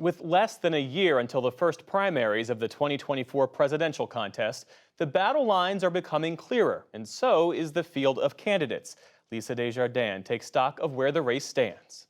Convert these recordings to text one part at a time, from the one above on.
With less than a year until the first primaries of the 2024 presidential contest, the battle lines are becoming clearer, and so is the field of candidates. Lisa Desjardins takes stock of where the race stands.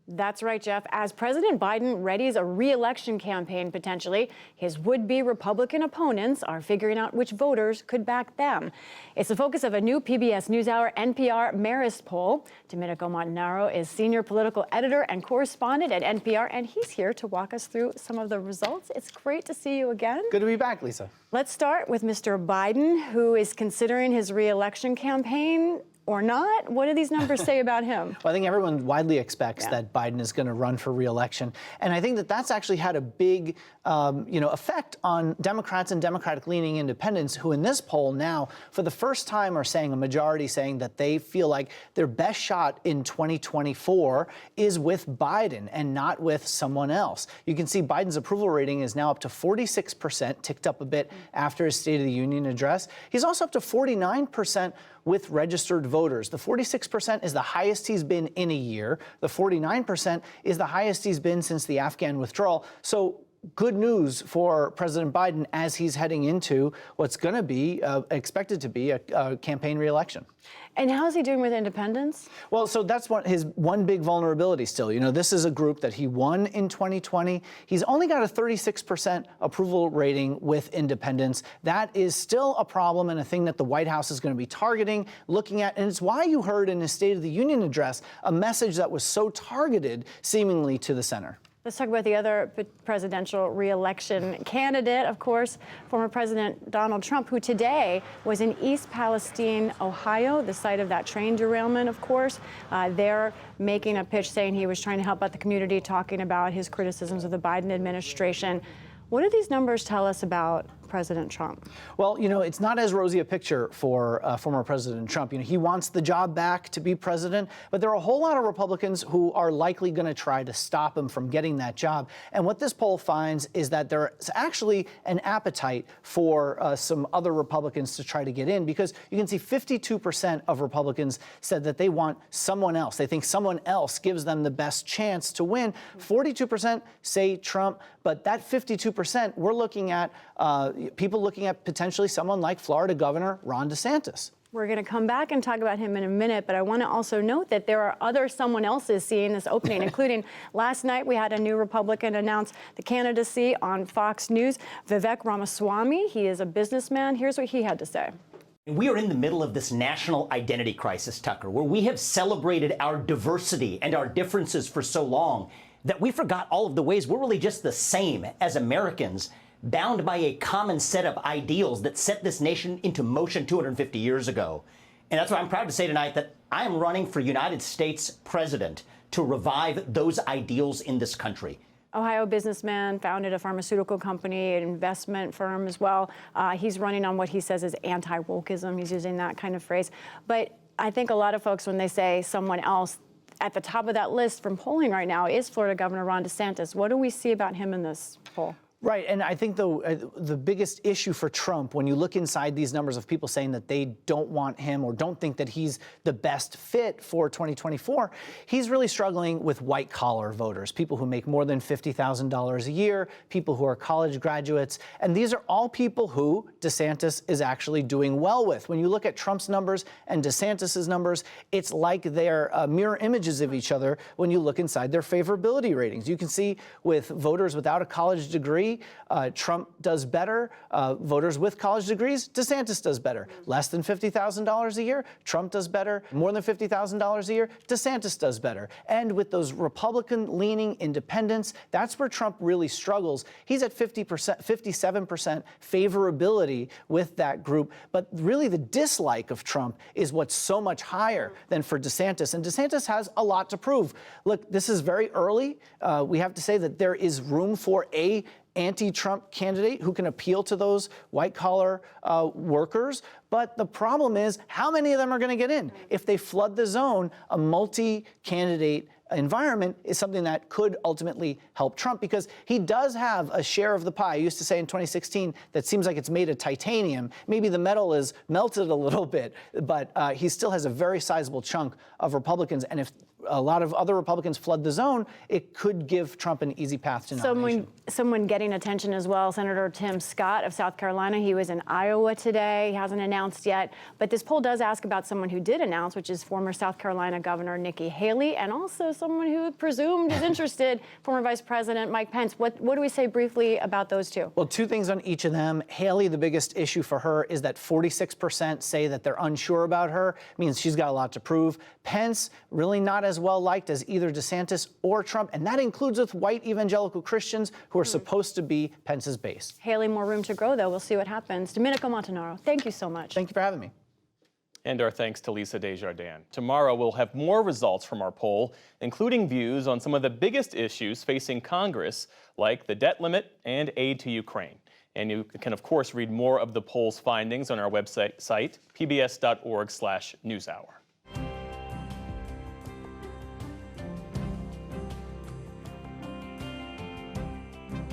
That's right, Jeff. As President Biden readies a re-election campaign, potentially, his would-be Republican opponents are figuring out which voters could back them. It's the focus of a new PBS NewsHour NPR Marist poll. Domenico Montanaro is senior political editor and correspondent at NPR, and he's here to walk us through some of the results. It's great to see you again. Good to be back, Lisa. Let's start with Mr. Biden, who is considering his re-election campaign. Or not? What do these numbers say about him? Well, I think everyone widely expects that Biden is going to run for re-election. And I think that that's actually had a big, effect on Democrats and Democratic-leaning independents who in this poll now, for the first time, are saying, a majority saying that they feel like their best shot in 2024 is with Biden and not with someone else. You can see Biden's approval rating is now up to 46%, ticked up a bit after his State of the Union address. He's also up to 49% with registered voters. The 46% is the highest he's been in a year. The 49% is the highest he's been since the Afghan withdrawal. So good news for President Biden as he's heading into what's going to be expected to be a campaign re-election. And how's he doing with independents? Well, so that's his one big vulnerability still. You know, this is a group that he won in 2020. He's only got a 36% approval rating with independents. That is still a problem and a thing that the White House is going to be targeting, looking at. And it's why you heard in his State of the Union address a message that was so targeted seemingly to the center. Let's talk about the other presidential re-election candidate, of course, former President Donald Trump, who today was in East Palestine, Ohio, the site of that train derailment, of course. They're making a pitch saying he was trying to help out the community, talking about his criticisms of the Biden administration. What do these numbers tell us about President Trump? Well, you know, it's not as rosy a picture for former President Trump. You know, he wants the job back to be president, but there are a whole lot of Republicans who are likely going to try to stop him from getting that job. And what this poll finds is that there's actually an appetite for some other Republicans to try to get in, because you can see 52% of Republicans said that they want someone else. They think someone else gives them the best chance to win. 42% say Trump, but that 52%, we're looking at people looking at potentially someone like Florida Governor Ron DeSantis. We're going to come back and talk about him in a minute, but I want to also note that there are other someone else's seeing this opening, including last night we had a new Republican announce the candidacy on Fox News, Vivek Ramaswamy. He is a businessman. Here's what he had to say. We are in the middle of this national identity crisis, Tucker, where we have celebrated our diversity and our differences for so long that we forgot all of the ways we're really just the same as Americans, bound by a common set of ideals that set this nation into motion 250 years ago. And that's why I'm proud to say tonight that I am running for United States president to revive those ideals in this country. Ohio businessman, founded a pharmaceutical company, an investment firm as well. He's running on what he says is anti-wokeism. He's using that kind of phrase. But I think a lot of folks, when they say someone else, at the top of that list from polling right now is Florida Governor Ron DeSantis. What do we see about him in this poll? Right. And I think, though, the biggest issue for Trump, when you look inside these numbers of people saying that they don't want him or don't think that he's the best fit for 2024, he's really struggling with white collar voters, people who make more than $50,000 a year, people who are college graduates. And these are all people who DeSantis is actually doing well with. When you look at Trump's numbers and DeSantis's numbers, it's like they're mirror images of each other when you look inside their favorability ratings. You can see with voters without a college degree, Trump does better. Voters with college degrees, DeSantis does better. Less than $50,000 a year, Trump does better. More than $50,000 a year, DeSantis does better. And with those Republican-leaning independents, that's where Trump really struggles. He's at 57% favorability with that group. But really the dislike of Trump is what's so much higher than for DeSantis. And DeSantis has a lot to prove. Look, this is very early. We have to say that there is room for a anti-Trump candidate who can appeal to those white-collar workers. But the problem is, how many of them are going to get in? If they flood the zone, a multi-candidate environment is something that could ultimately help Trump, because he does have a share of the pie. I used to say in 2016 that seems like it's made of titanium. Maybe the metal is melted a little bit, but he still has a very sizable chunk of Republicans. And if a lot of other Republicans flood the zone, it could give Trump an easy path to nomination. Someone getting attention as well, Senator Tim Scott of South Carolina. He was in Iowa today. He hasn't announced yet. But this poll does ask about someone who did announce, which is former South Carolina Governor Nikki Haley, and also someone who presumed is interested, former Vice President Mike Pence. What do we say briefly about those two? Well, two things on each of them. Haley, the biggest issue for her is that 46% say that they're unsure about her. It means she's got a lot to prove. Pence, really not as well liked as either DeSantis or Trump, and that includes with white evangelical Christians who are supposed to be Pence's base. Haley, more room to grow, though. We'll see what happens. Domenico Montanaro, thank you so much. Thank you for having me. And our thanks to Lisa Desjardins. Tomorrow we'll have more results from our poll, including views on some of the biggest issues facing Congress, like the debt limit and aid to Ukraine. And you can, of course, read more of the poll's findings on our website, pbs.org/newshour.